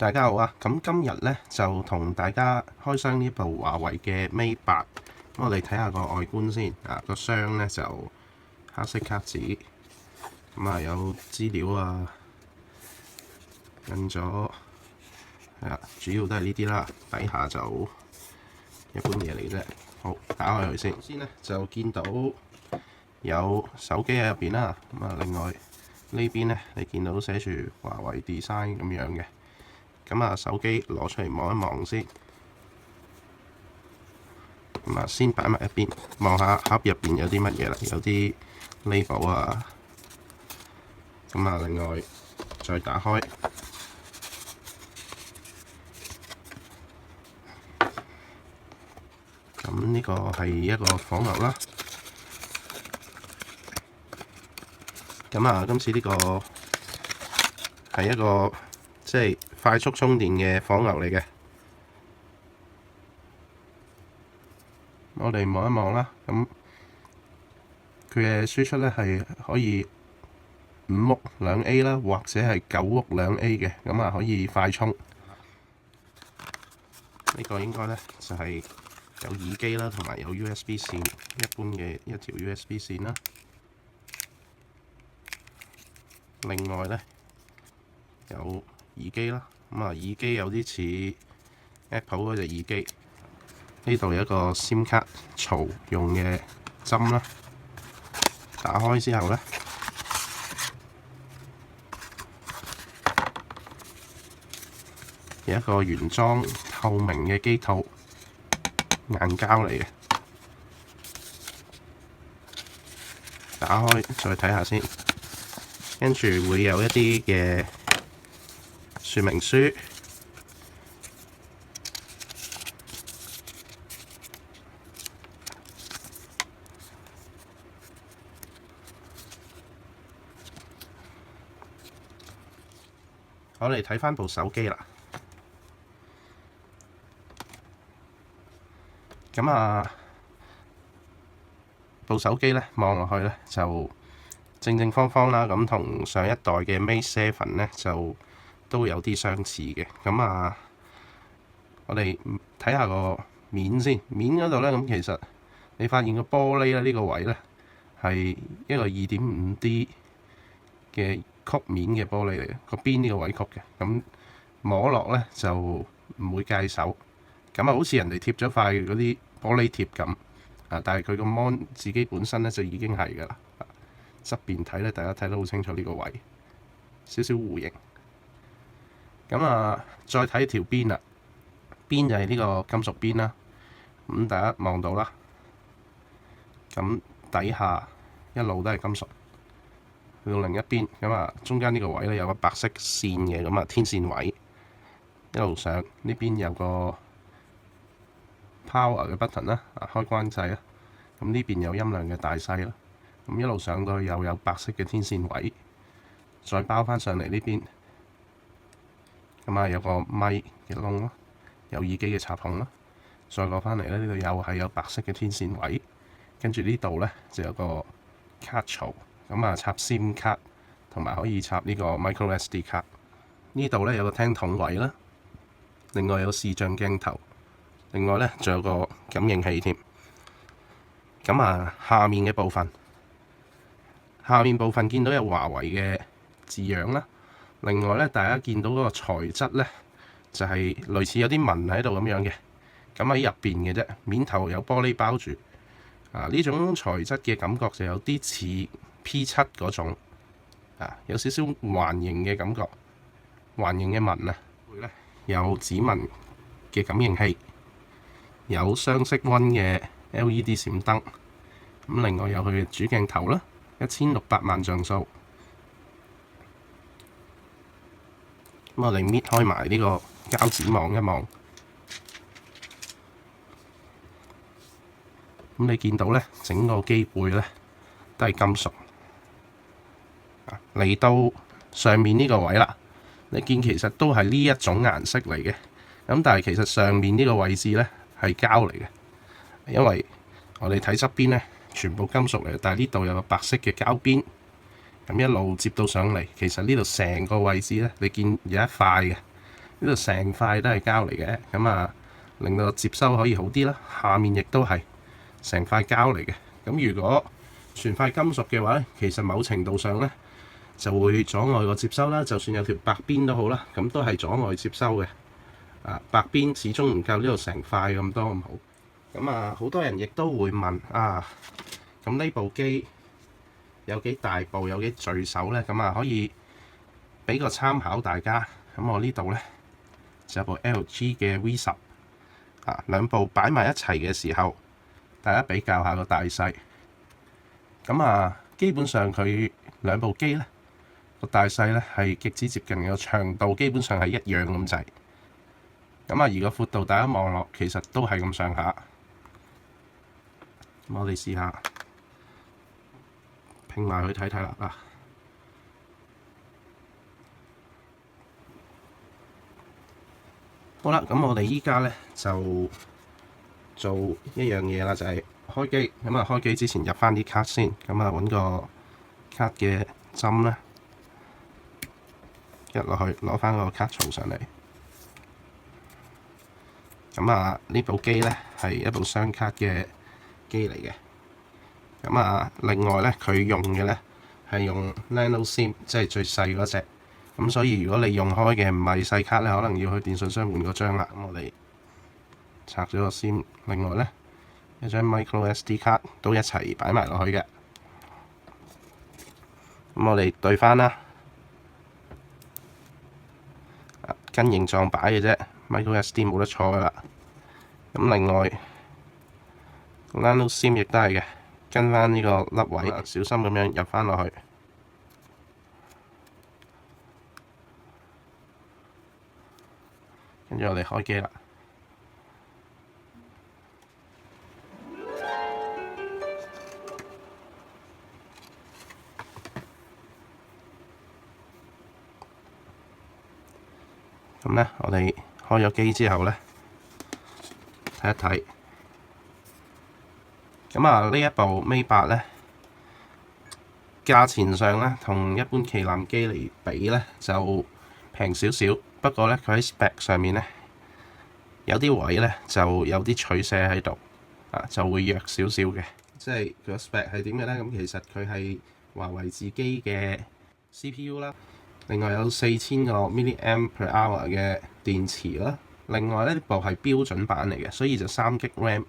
大家好啊！咁今日咧就同大家開箱呢部華為嘅 Mate 8。咁我哋睇下個外觀先啊。個箱咧就黑色卡紙，咁啊有資料啊，印咗係啦，主要都係呢啲啦。底下就一般嘢嚟啫。好，打開佢先。先咧就見到有手機喺入邊啦。咁啊，另外呢邊咧你見到寫住華為 design 咁樣嘅。咁啊，手機攞出嚟望一望先。咁啊，先擺埋一邊，望下盒入邊有啲乜嘢啦，有啲 label 啊。咁啊，另外再打開，咁呢個係一個火牛啦。咁啊，今次呢個係一個即係快速充電嘅火牛嚟嘅。我哋望一望啦，咁佢嘅輸出咧係可以5伏兩 A 啦，或者係9伏兩 A 嘅，咁啊可以快充。呢個應該咧就係有耳機啦，同埋有 USB 線，一般嘅一條 USB 線啦。另外咧有耳機啦，咁啊耳機有啲似 Apple 嗰隻耳機。呢度有一個 SIM 卡槽用嘅針啦，打開之後咧，有一個原裝透明嘅機套，硬膠嚟嘅。打開再睇下先，跟住會有一啲嘅說明書。我哋睇翻部手機啦。咁啊，部手機咧望落去咧就正正方方啦，咁同上一代嘅 Mate 7咧就都有啲相似嘅。咁啊，我哋睇下個面先。面嗰度咧，咁其實你發現個玻璃咧呢個位咧係一個 2.5D 嘅曲面嘅玻璃嚟嘅，個邊呢個位曲嘅，咁摸落咧就唔會戒手，咁啊好似人哋貼咗塊嗰啲玻璃貼咁啊，但係佢個 mon 自己本身咧就已經係㗎啦。側邊睇咧，大家睇得好清楚呢個位，少少弧形。咁啊，再睇條邊啦，邊就係呢個金屬邊啦。咁大家望到啦，咁底下一路都係金屬。去到另一邊，咁啊中間呢個位咧有個白色線嘅，咁啊天線位一路上呢邊有個 power 嘅 button 啦，開關掣啦。咁呢邊有音量嘅大細啦。咁一路上到去又有白色嘅天線位，再包翻上嚟呢邊，咁啊有個咪嘅窿咯，有耳機嘅插孔啦。再過翻嚟咧，呢度又係有白色嘅天線位，跟住呢度咧就有個卡槽。咁啊，插 SIM 卡同埋可以插呢個 micro SD 卡。呢度咧有個聽筒位啦，另外有視像鏡頭，另外咧仲有個感應器添。咁啊，下面部分見到有華為嘅字樣啦。另外咧，大家見到嗰個材質咧就係類似有啲紋喺度咁樣嘅，咁喺入邊嘅啫，面頭有玻璃包住。啊，呢種材質嘅感覺就有啲似P7嗰種啊，有少少環形嘅感覺，環形嘅紋啊。會咧有指紋嘅感應器，有雙色溫嘅 LED 閃燈。咁另外有佢嘅主鏡頭啦，1600萬像素。咁我哋搣開埋呢個膠紙望一望，咁你見到咧整個機背咧都係金屬。嚟到上面呢個位啦，你見其實都係呢一種顏色嚟嘅，咁但係其實上面呢個位置咧係膠嚟嘅，因為我哋睇側邊咧全部金屬嚟，但係呢度有個白色嘅膠邊，咁一路接到上嚟，其實呢度成個位置咧，你見有一塊嘅，呢度成塊都係膠嚟嘅，咁啊令到個接收可以好啲啦。下面亦都係成塊膠嚟嘅。咁如果全塊金屬嘅話咧，其實某程度上咧就會阻礙個接收啦。就算有條白邊都好啦，咁都係阻礙接收嘅。白邊始終唔夠呢度成塊咁多咁好。咁啊，好多人亦都會問啊，咁呢部機有幾大部，有幾聚手咧？咁啊，可以俾個參考大家。咁我呢度咧就有部 LG 嘅 V10，兩部擺埋一齊嘅時候，大家比較下個大細。咁啊，基本上佢兩部機咧個大細咧係極之接近嘅，個長度基本上係一樣咁滯。咁啊，而個闊度大家望落其實都係咁上下。咁我哋試下拼埋去睇睇啦。好啦，咁我哋依家咧就做一樣嘢啦，就係開機。咁啊，開機之前入翻啲卡先。咁啊，揾個卡嘅針咧，入落去攞翻個卡槽上嚟。咁啊，呢部機咧係一部雙卡嘅機嚟嘅。咁啊，另外咧佢用嘅咧係用 Nano SIM，即係最細嗰隻。咁所以如果你用開嘅唔係細卡咧，可能要去電信商換個張啦。咁我哋拆咗個 SIM，另外咧一張 Micro SD 卡都一齊擺埋落去嘅。咁我哋對翻啦，跟形狀擺嘅啫。Micro SD 冇得錯噶啦。咁另外 Nano SIM 亦都係嘅，跟翻呢個粒位，小心咁樣入翻落去。跟住我哋開機啦。咁咧，我哋開咗機之後咧，睇一睇。咁啊，呢一部 Mate 8咧，價錢上咧，同一般旗艦機嚟比咧，就平少少。不過咧，佢喺 spec 上面咧，有啲位咧就有啲取捨喺度，就會弱少少嘅。即係個 spec 係點嘅咧？咁其實佢係華為自己嘅 CPU 啦，另外有4000個 mAh 嘅電池啦。另外呢部係標準版嚟嘅，所以就3GB RAM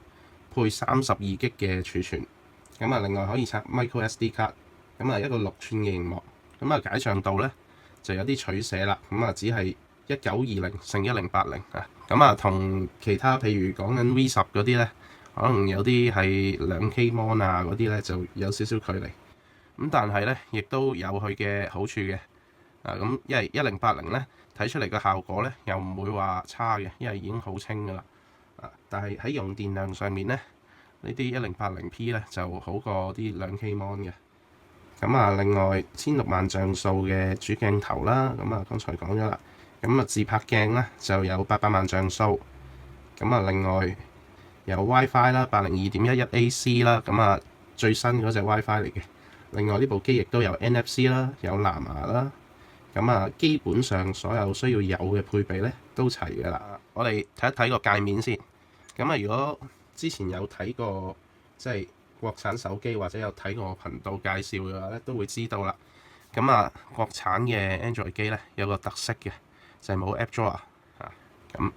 配32GB嘅儲存。咁啊，另外可以插 Micro SD 卡。咁啊，一個6寸嘅螢幕。咁啊，解像度咧就有啲取捨啦。咁啊，只係1920×1080啊。咁啊，同其他譬如講緊 V10嗰啲咧，可能有啲係2K Mon 啊嗰啲咧，就有少少距離。咁但係咧，亦都有佢嘅好處嘅。咁因為1080咧睇出嚟嘅效果咧，又唔會話差嘅，因為已經好清㗎啦。但係喺用電量上面咧，呢啲1080P 咧就好過啲2K Mon 嘅。咁啊，另外16萬像素嘅主鏡頭啦，咁啊剛才講咗啦。咁啊，自拍鏡咧就有800萬像素。咁啊，另外有 WiFi 啦，802.11AC 啦。咁啊，最新嗰隻 WiFi 嚟嘅。另外呢部機亦都有 NFC 啦，有藍牙啦。咁啊，基本上所有需要有嘅配備咧都齊㗎啦。我哋睇一睇個界面先。咁啊，如果之前有睇過即係國產手機或者有睇過我頻道介紹嘅話咧，都會知道啦。咁啊，國產嘅 Android 機咧有個特色嘅，就係冇 App Drawer 咁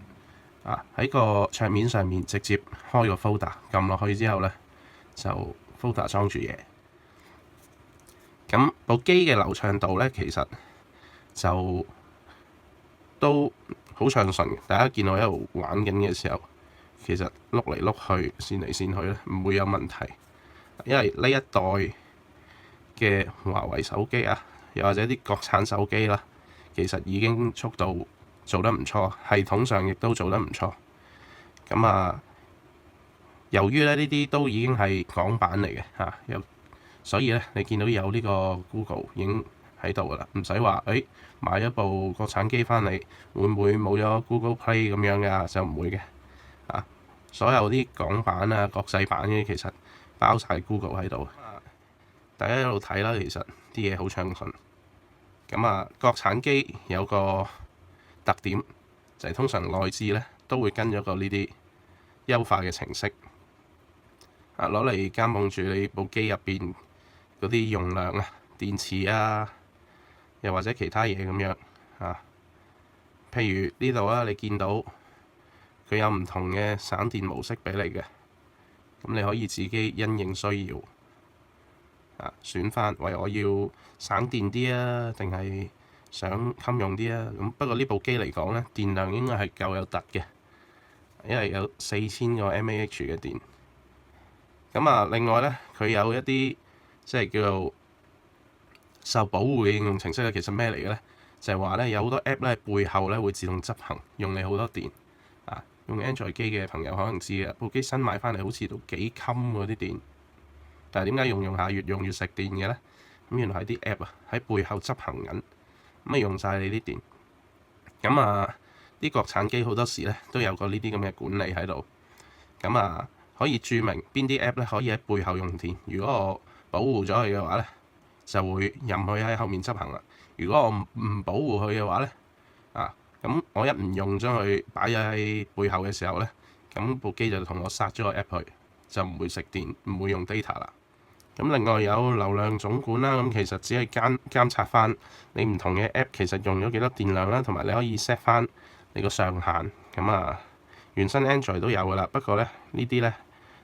喺個桌面上面直接開個 folder， 撳落去之後咧就 folder 裝住嘢。咁部機嘅流暢度咧，其實就都好暢順嘅。大家見我一路玩緊嘅時候，其實碌嚟碌去、線嚟線去咧，唔會有問題。因為呢一代嘅華為手機啊，又或者啲國產手機啦，其實已經速度做得唔錯，系統上亦都做得唔錯。咁啊，由於咧呢啲都已經係港版嚟嘅所以咧你見到有呢個 Google 已經喺度噶啦，唔使話買一部國產機翻嚟會唔會冇咗 Google Play 咁樣㗎？就唔會嘅。所有啲港版啊、國際版嘅其實包晒 Google 喺度。大家一路睇啦，其實啲嘢好暢順。咁啊，國產機有個特點就係通常內置咧都會跟咗個呢啲優化嘅程式攞嚟監控住你部機入邊嗰啲用量啊、電池啊，又或者其他嘢咁樣啊。譬如呢度啊，你見到佢有唔同嘅省電模式俾你嘅，咁你可以自己因應需要選翻，喂，我要省電啲啊，定係想襟用啲啊。咁不過呢部機嚟講呢，電量應該係夠有突嘅，因為有4000個 mAh 嘅電。咁另外呢，佢有一啲即係叫做受保護嘅應用程式咧，其實咩嚟嘅呢？就係話呢，有好多 app 咧背後咧會自動執行，用你好多電用 Android 機嘅朋友可能知嘅，部機新買翻嚟好似都幾襟嗰啲電，但係點解用下越用越食電嘅呢？咁原來係啲 app 喺背後執行緊，咁用晒你啲電。咁啲國產機好多時咧都有個呢啲咁嘅管理喺度，咁可以註明邊啲 app 咧可以喺背後用電。如果我保護咗佢嘅話咧，就會任佢喺後面執行啦。如果我唔保護佢嘅話咧，咁我一唔用將佢擺喺背後嘅時候咧，咁部機就同我殺咗個 app 去，就唔會食電，唔會用 data 啦。咁另外有流量總管啦，咁其實只係監察翻你唔同嘅 app 其實用咗幾多電量啦，同埋你可以 set 翻你個上限。咁原生 Android 都有噶啦，不過咧呢啲咧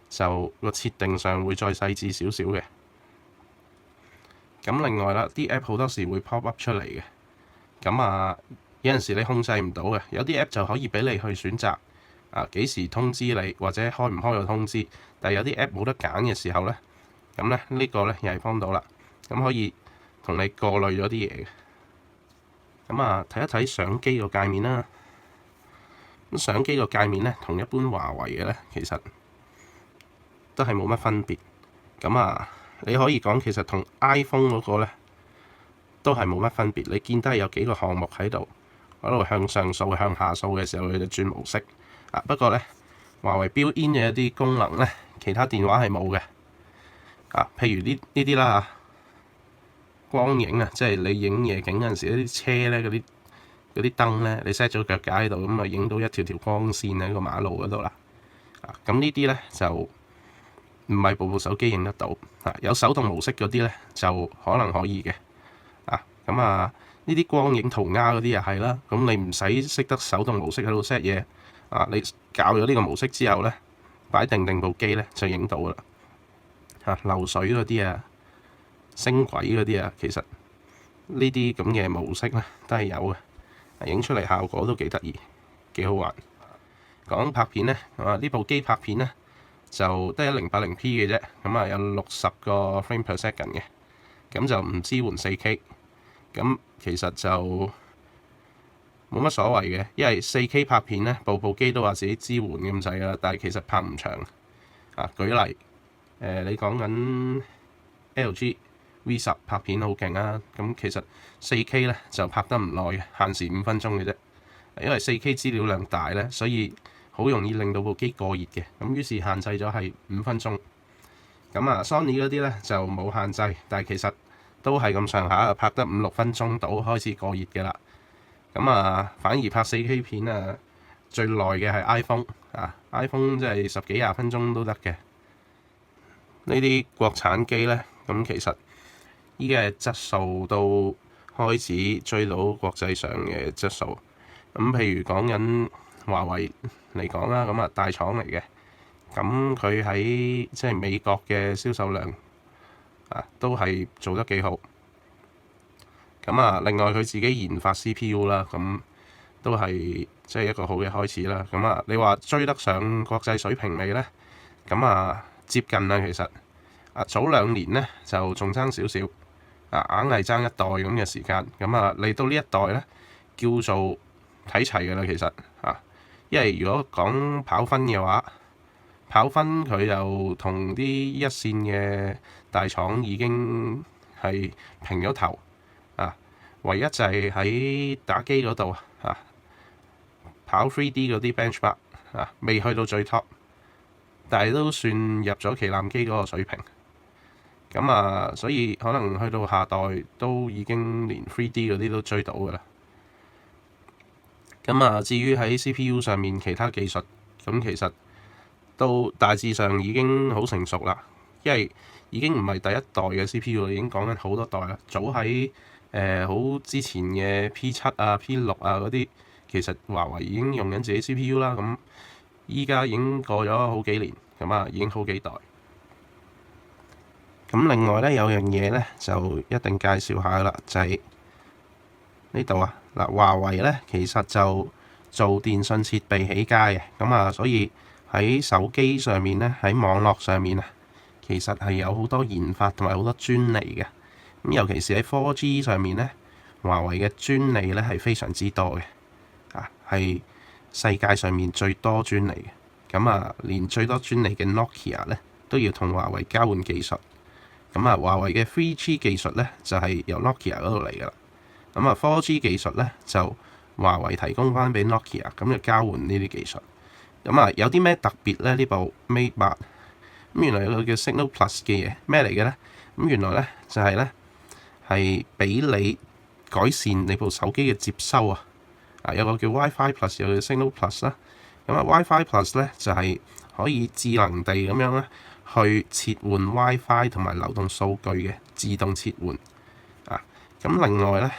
就個設定上會再細緻少少嘅。咁另外啦，啲 app 好多時會 pop up 出嚟嘅，咁有陣時你控制唔到嘅，有啲 app 就可以俾你去選擇幾時通知你，或者開唔開個通知。但係有啲 app 冇得揀嘅時候咧，咁咧呢個咧又係幫到啦，咁可以同你過濾咗啲嘢嘅。咁睇一睇相機個界面啦。咁相機個界面咧，同一般華為嘅咧，其實都係冇乜分別。咁你可以講其實同 iPhone 嗰個咧都係冇乜分別。你見得係有幾個項目喺度向上掃、向下掃嘅時候，佢就轉模式。不過咧，華為 built-in 嘅一啲功能咧，其他電話係冇嘅。譬如呢啲啦光影即係你影夜景嗰陣時，啲車咧嗰啲燈咧，你 set 咗腳架喺度，咁影到一條條光線喺個馬路嗰度啦。咁呢啲咧就唔係部手機影得到。有手動模式嗰啲咧就可能可以嘅。咁呢啲光影塗鴉嗰啲又係啦。咁你唔使識得手動模式喺度 set 嘢。你校咗呢個模式之後咧，擺定部機咧就影到啦。流水嗰啲星軌嗰啲其實呢啲咁嘅模式咧都係有嘅，影出嚟效果都幾得意，幾好玩。講拍片咧，呢部機拍片咧就得 1080p 嘅啫，咁有60個 frame per second 嘅，咁就唔支援 4K。咁其實就冇乜所謂嘅，因為 4K 拍片咧，部機都話自己支援咁滯啦，但係其實拍唔長。舉例你講緊 LG V10 拍片好勁啊，咁其實 4K 咧就拍得唔耐嘅，限時5分鐘嘅啫。因為 4K 資料量大咧，所以好容易令到部機過熱嘅，咁於是限制咗係5分鐘。咁Sony 嗰啲咧就冇限制，但係其實都係咁上下，拍得5-6分鐘到開始過熱嘅啦。反而拍 4K 片最耐嘅係 iPhone 即係10幾20分鐘都得嘅。呢啲國產機咧，咁其實依家嘅質素都開始追到國際上嘅質素。咁譬如講緊華為嚟講啦，咁大廠嚟嘅，咁佢喺即係美國嘅銷售量都係做得幾好。另外佢自己研發 CPU 啦，咁都係即係一個好嘅開始啦。你話追得上國際水平未呢？接近啦，其實早2年呢就仲爭少少，硬係爭一代咁嘅時間。嚟到呢一代呢，叫做睇齊㗎啦，其實因為如果講跑分嘅話，跑分佢又同啲一線嘅大廠已經係平咗頭。唯一就係喺打機嗰度跑 3D 嗰啲 benchmark 未去到最 top，但係都算入咗旗艦機嗰個水平。所以可能去到下代都已經連 3D 嗰啲都追到㗎啦。咁啊，至於喺 CPU 上面其他技術，咁其實都大致上已經好成熟啦，因為已經唔係第一代嘅 CPU 已經講緊好多代啦。早喺好之前嘅 P7 啊、P6 啊嗰啲，其實華為已經用緊自己 CPU 啦。咁依家已經過咗好幾年，咁啊已經好幾代。咁另外咧有樣嘢咧就一定介紹下啦，就係呢度啊嗱，華為咧其實就做電信設備起家嘅，咁啊所以喺手機上面咧，喺網絡上面啊，其實係有好多研發同埋好多專利嘅。咁尤其是喺 4G 上面咧，華為嘅專利咧係非常之多嘅，係世界上面最多專利嘅。咁啊，連最多專利嘅 Nokia 咧都要同華為交換技術。咁啊，華為嘅 3G 技術咧就係由 Nokia 嗰度嚟㗎啦。咁啊，4G 技術咧就華為提供翻俾 Nokia，咁就交換呢啲技術。咁啊，有啲咩特別咧？呢部 Mate 8咁原來有個叫 Signal Plus 嘅嘢，咩嚟嘅咧？咁原來咧就係咧係俾你改善你部手機嘅接收啊！有個叫 WiFi Plus，有個叫 Signal Plus 啦。咁啊，WiFi Plus 咧就係可以智能地咁樣咧去切換 WiFi 同埋流動數據嘅自動切換啊。咁另外咧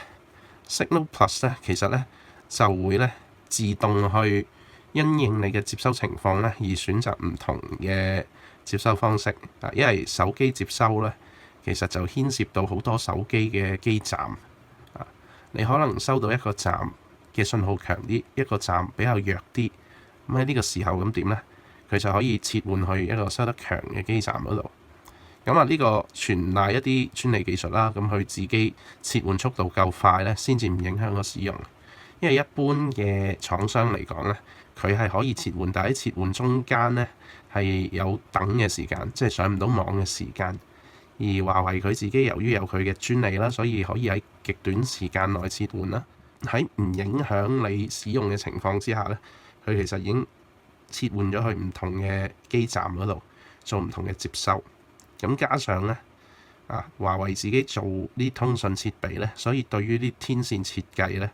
Signal Plus 咧其實咧就會咧自動去因應你嘅接收情況咧而選擇唔同嘅接收方式啊。因為手機接收咧其實就牽涉到好多手機嘅基站啊。你可能收到一個站嘅信號強啲，一個站比較弱啲，咁喺呢個時候咁點咧？佢就可以切換去一個收得強嘅基站嗰度。咁啊，呢個全賴一啲專利技術啦。咁佢自己切換速度夠快咧，先至唔影響個使用。因為一般嘅廠商嚟講咧，佢係可以切換，但喺切換中間咧係有等嘅時間，即係上唔到網嘅時間。而華為佢自己由於有佢嘅專利啦，所以可以喺極短時間內切換啦。喺唔影響你使用嘅情況之下咧，佢其實已經切換咗去唔同嘅基站嗰度做唔同嘅接收。咁加上咧華為自己做啲通訊設備咧，所以對於啲天線設計咧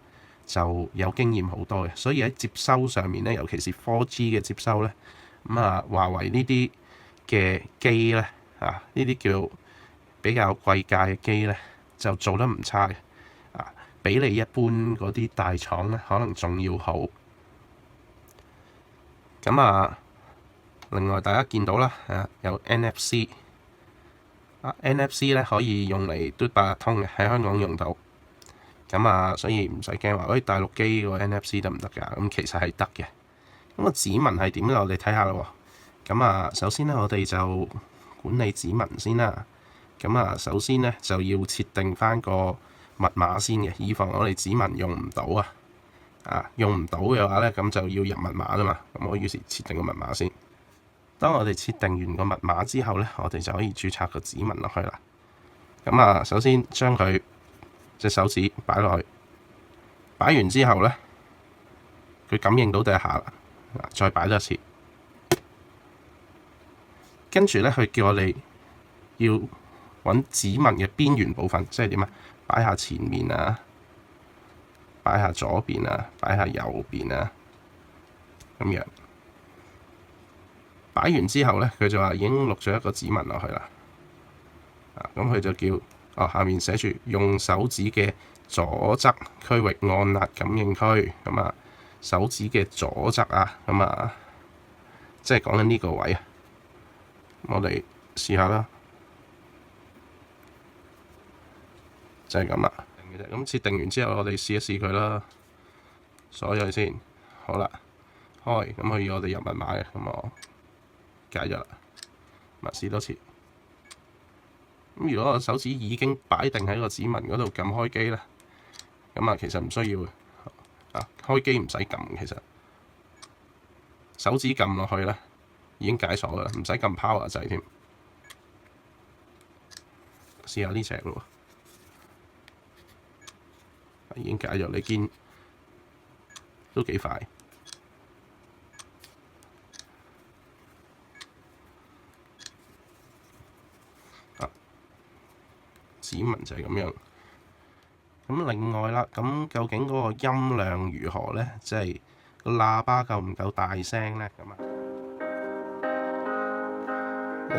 就有經驗好多嘅。所以喺接收上面咧，尤其是 4G 嘅接收咧，華為呢啲嘅機咧呢啲叫比較貴價嘅機咧，就做得唔差嘅比你一般嗰啲大廠咧，可能仲要好。咁另外大家見到啦，有 NFC，NFC 咧可以用嚟嘟八達通嘅，喺香港用到。所以唔使驚話，喂大陸機個 NFC 得唔得㗎？咁其實係得嘅。咁個指紋係點咧？我哋睇下咯。首先咧，我哋就管理指紋先啦。首先咧就要設定翻個密碼先嘅，以防我哋指紋用唔到用唔到嘅話咧，咁就要入密碼啦嘛。咁我於是設定個密碼先。當我哋設定完個密碼之後咧，我哋就可以註冊個指紋落去啦。首先將佢隻手指擺落去，擺完之後咧，佢感應到第一下啦，再擺多一次。跟住咧，佢叫我哋要揾指紋嘅邊緣部分，即係點啊？擺下前面啊，擺下左邊啊，擺下右邊啊，咁樣。擺完之後咧，佢就話已經錄咗一個指紋落去啦。咁佢就叫下面寫住用手指嘅左側區域按壓感應區。手指嘅左側即係講緊呢個位啊。我哋試下啦，就係咁啦。咁設定完之後，我哋試一試佢啦，鎖咗佢先。好啦，開。咁佢要我哋入密碼嘅，咁我解咗啦。試多次。咁如果我手指已經擺定喺個指紋嗰度撳開機咧，其實唔需要嘅。開機唔使撳，其實手指撳落去咧已經解鎖啦，唔使撳 power 掣添。試下呢隻咯，已經解咗，你見都幾快。指紋就係咁樣。咁另外啦，咁究竟嗰個音量如何呢？即係個喇叭夠唔夠大聲呢？咁啊，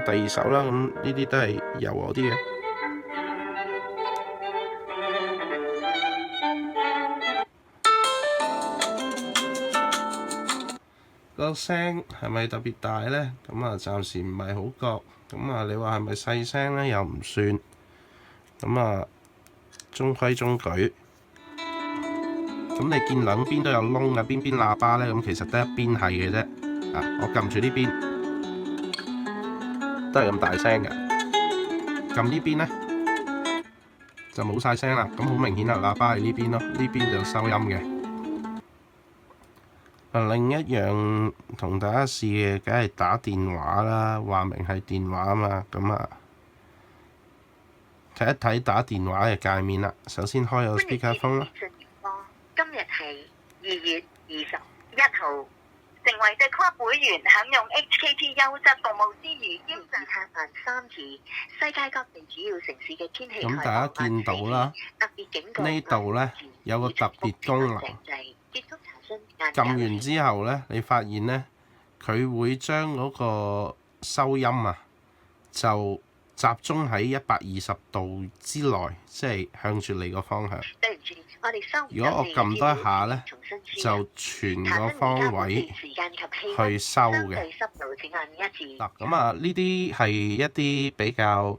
第二首啦，咁呢啲都係柔和啲嘅。個聲係咪特別大呢？咁啊，暫時唔係好覺。咁啊，你話係咪細聲呢？又唔算。咁啊，中規中矩。咁你見兩邊都有窿嘅，邊邊喇叭呢？咁其實得一邊係嘅啫。啊，我撳住呢邊都係咁大聲嘅，撳呢邊呢，就冇晒聲啦。咁好明顯啦，喇叭喺呢邊咯，呢邊就收音嘅。另一樣同大家試嘅，梗係打電話啦，話明係電話啊嘛。咁啊，睇一睇打電話嘅界面啦。首先開個 speakerphone 啦。今日係2月21號。成為 The Club 會員，享用 HKT 優質服務之餘，兼常探問3次世界各地主要城市嘅天氣。咁大家見到啦，呢度呢有個特別功能。撳完之後呢，你發現呢，佢會將嗰個收音啊，就集中喺120度之內，即係向住你個方向。如果我撳多一下呢，就全個方位去收嘅。嗱，咁啊，呢啲係一啲比較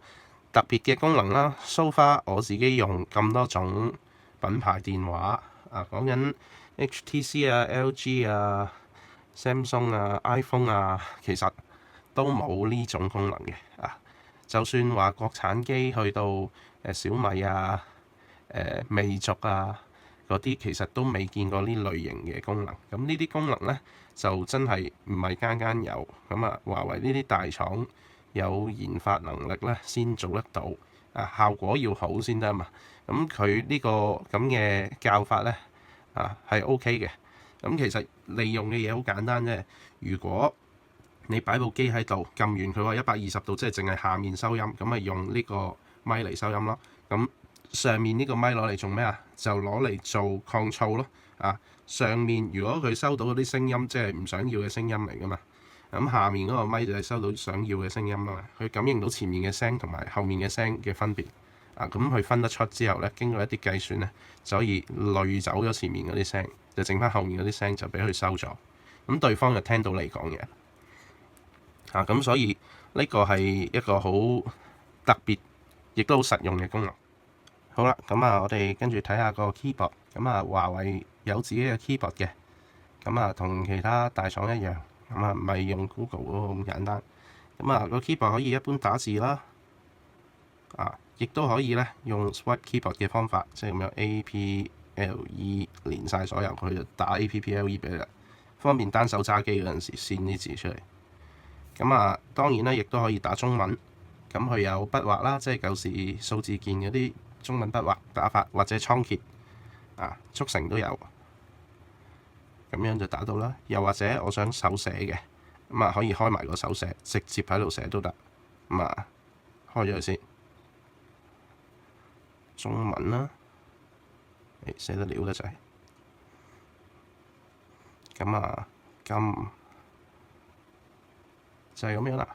特別嘅功能啦。So far 我自己用咁多種品牌電話啊，講緊 HTC 啊、LG 啊、Samsung 啊、iPhone 啊，其實都冇呢種功能嘅啊。就算話國產機去到小米啊、魅族啊嗰啲，其實都未見過呢類型嘅功能。咁呢啲功能呢，就真係唔係間間有。咁啊，華為呢啲大廠有研發能力呢，先做得到。啊，效果要好先得嘛。咁佢呢個咁嘅教法呢，啊係 OK 嘅。咁其實利用嘅嘢好簡單啫。如果你擺部機喺度，撳完佢話120度，即係淨係下面收音，咁咪用呢個咪嚟收音咯。咁上面呢個咪攞嚟做咩啊？就攞嚟做抗噪咯。啊，上面如果佢收到嗰啲聲音，即係唔想要嘅聲音嚟噶嘛。咁下面嗰個咪就係收到想要嘅聲音啦。佢感應到前面嘅聲同埋後面嘅聲嘅分別。啊，咁佢分得出之後呢，經過一啲計算呢，就可以濾走咗前面嗰啲聲，就剩翻後面嗰啲聲就俾佢收咗。咁對方就聽到你講嘢。啊，咁所以呢個係一個好特別，亦都好實用嘅功能。好啦，咁啊，我哋跟住睇下個 keyboard。咁啊，華為有自己嘅 keyboard 嘅。咁啊，同其他大廠一樣，咁啊唔係用 Google 嗰個咁簡單。咁啊，個 keyboard 可以一般打字啦。啊，亦都可以咧用 Swipe keyboard 嘅方法，即係咁樣 APLE 連晒所有，佢就打 APPLE 俾你啦，方便單手揸機嗰陣時先啲字出嚟。咁啊，當然咧，亦都可以打中文。咁佢有筆畫啦，即係舊時數字鍵嗰啲中文筆畫打法，或者倉頡啊、速成都有。咁樣就打到啦。又或者我想手寫嘅，咁啊可以開埋個手寫，直接喺度寫都得。咁啊，開咗佢先。中文啦，寫得了得滯。咁啊，撳就係咁樣啦。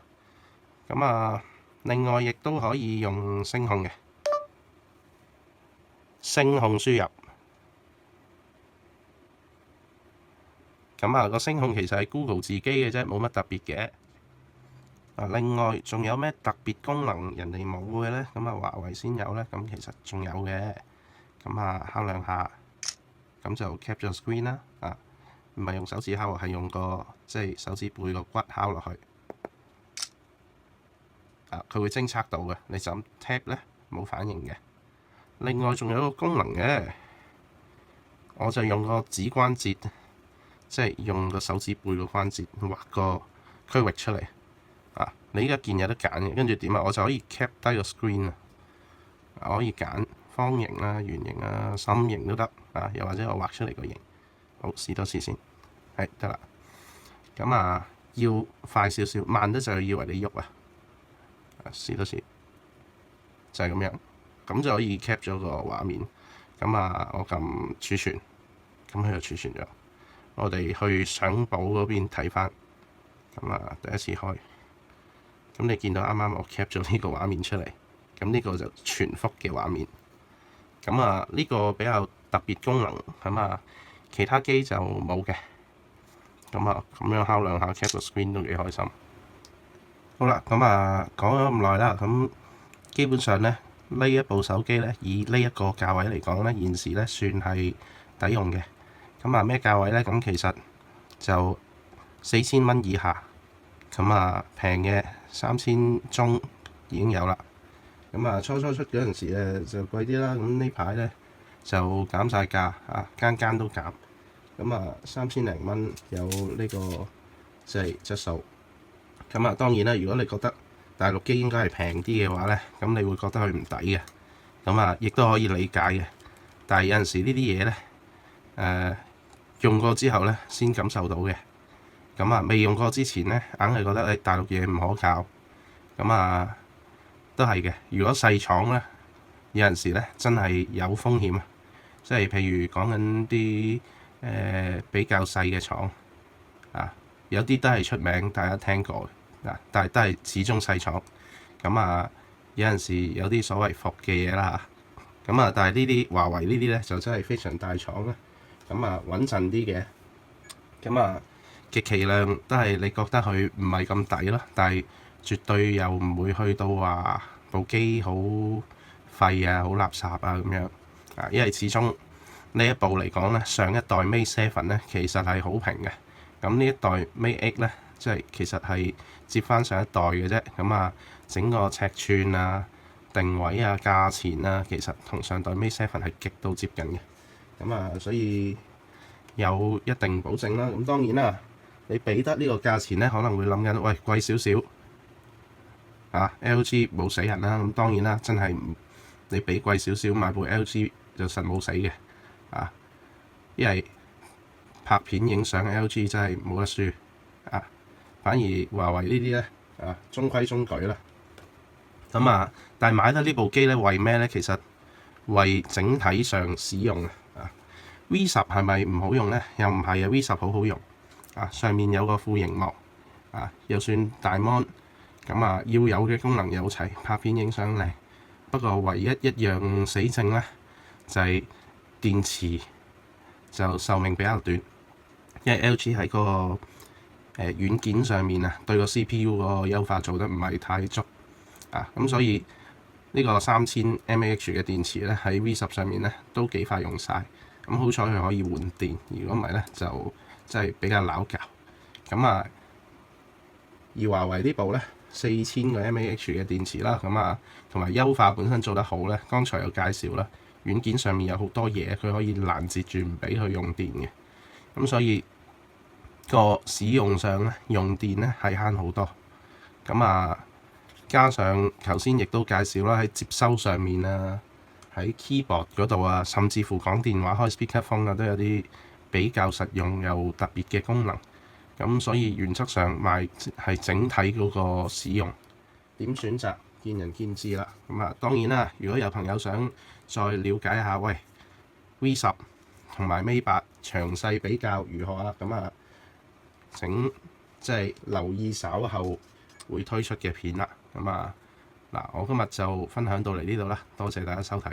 咁啊，另外亦都可以用聲控嘅，聲控輸入。咁啊，個聲控其實係 Google 自己嘅啫，冇乜特別嘅。啊，另外仲有咩特別功能人哋冇嘅呢？咁啊，華為先有呢。咁其實仲有嘅。咁啊，敲兩下，咁就 capture screen 啦。啊，唔係用手指敲，係用個即係手指背個骨敲落去。啊，佢會偵測到嘅。你就咁 tap 呢，冇反應嘅。另外仲有個功能嘅，我就用個指關節，即係用個手指背個關節畫個區域出嚟。啊，你依家見有得揀嘅，跟住點啊？我就可以 cap 低個 screen 啊，我可以揀方形啦、圓形啊、心形都得啊，又或者我畫出嚟個形。好，試多次先，係得啦。咁啊，要快少少，慢得就以為你喐啊。試多次，就係咁樣，咁就可以 cap 咗個畫面。咁啊，我撳儲存，咁佢就儲存咗。我哋去相簿嗰邊睇翻，咁啊第一次開，咁你見到啱啱我 cap 咗呢個畫面出嚟，咁呢個就全幅嘅畫面。咁啊呢個比較特別功能，咁啊其他機就冇嘅。咁啊咁樣敲兩下 cap 個 screen 都幾開心。好啦，咁啊講咗咁耐啦，咁基本上咧呢一部手機咧，以呢一個價位嚟講咧，現時咧算係抵用嘅。咁啊咩價位咧？咁其實就4000蚊以下，咁啊平嘅3000中已經有啦。咁啊初出嗰陣時咧就貴啲啦，咁呢排咧就減晒價啊，間間都減。咁啊3000零蚊有呢個即係質素。咁啊當然啦，如果你覺得大陸機應該係平啲嘅話咧，咁你會覺得佢唔抵嘅。咁啊亦都可以理解嘅。但係有陣時呢啲嘢咧，用過之後咧先感受到嘅。咁啊未用過之前咧，硬係覺得大陸嘢唔可靠。咁啊都係嘅。如果細廠咧，有陣時咧真係有風險啊。即係譬如講緊啲比較細嘅廠啊，有啲都係出名，大家聽過嘅嗱，但係都係始終細廠。咁啊有陣時有啲所謂伏嘅嘢啦嚇。咁啊但係呢啲華為呢啲咧就真係非常大廠啦。咁啊穩陣啲嘅。咁啊極其量都係你覺得佢唔係咁抵咯，但係絕對又唔會去到話部機好廢啊、好垃圾啊咁樣啊，因為始終呢一部嚟講咧，上一代 Mate 7咧其實係好平嘅。咁呢一代 Mate 8咧，即係其實係接翻上一代嘅啫。咁啊，整個尺寸啊、定位啊、價錢啊，其實同上代 Mate 7係極度接近嘅。咁啊，所以有一定保證啦。咁當然啦，你俾得呢個價錢咧，可能會諗緊，喂貴少少啊 LG 冇死人啦。咁當然啦，真係你俾貴少少買部 LG 就實冇死嘅啊，因為拍片影相 LG 真係冇得輸啊。反而華為呢啲咧啊，中規中矩啦。咁啊，但係買得呢部機咧，為咩咧？其實為整體上使用啊。V10係咪唔好用咧？又唔係啊。V10好好用啊，上面有個副熒幕啊，又算大 mon，咁啊要有嘅功能有齊，拍片影相靚。不過唯一一樣死症咧，就係電池就壽命比較短，因為 LG 喺嗰個軟件上面啊，對個 CPU 個優化做得唔係太足啊，咁所以呢個3000 mAh 嘅電池咧喺 V10上面咧都幾快用晒。咁好彩佢可以換電，如果唔係咧就真係比較撈教。咁啊，而華為呢部咧4000個 mAh 嘅電池啦，咁啊同埋優化本身做得好咧，剛才有介紹啦，軟件上面有好多嘢佢可以攔截住唔俾佢用電嘅。咁所以個使用上咧用電咧係慳好多。咁啊加上頭先亦都介紹啦，喺接收上面啊，喺 keyboard 嗰度啊，甚至乎講電話開 speakerphone 啊，都有啲比較實用又特別嘅功能。咁所以原則上賣係整體嗰個使用點選擇，見仁見智啦。咁啊當然啦，如果有朋友想再了解下，喂 V10同埋 Mate 8詳細比較如何啊？咁啊請即係留意稍後會推出嘅片啦。咁啊嗱，我今日就分享到嚟呢度啦，多謝大家收睇。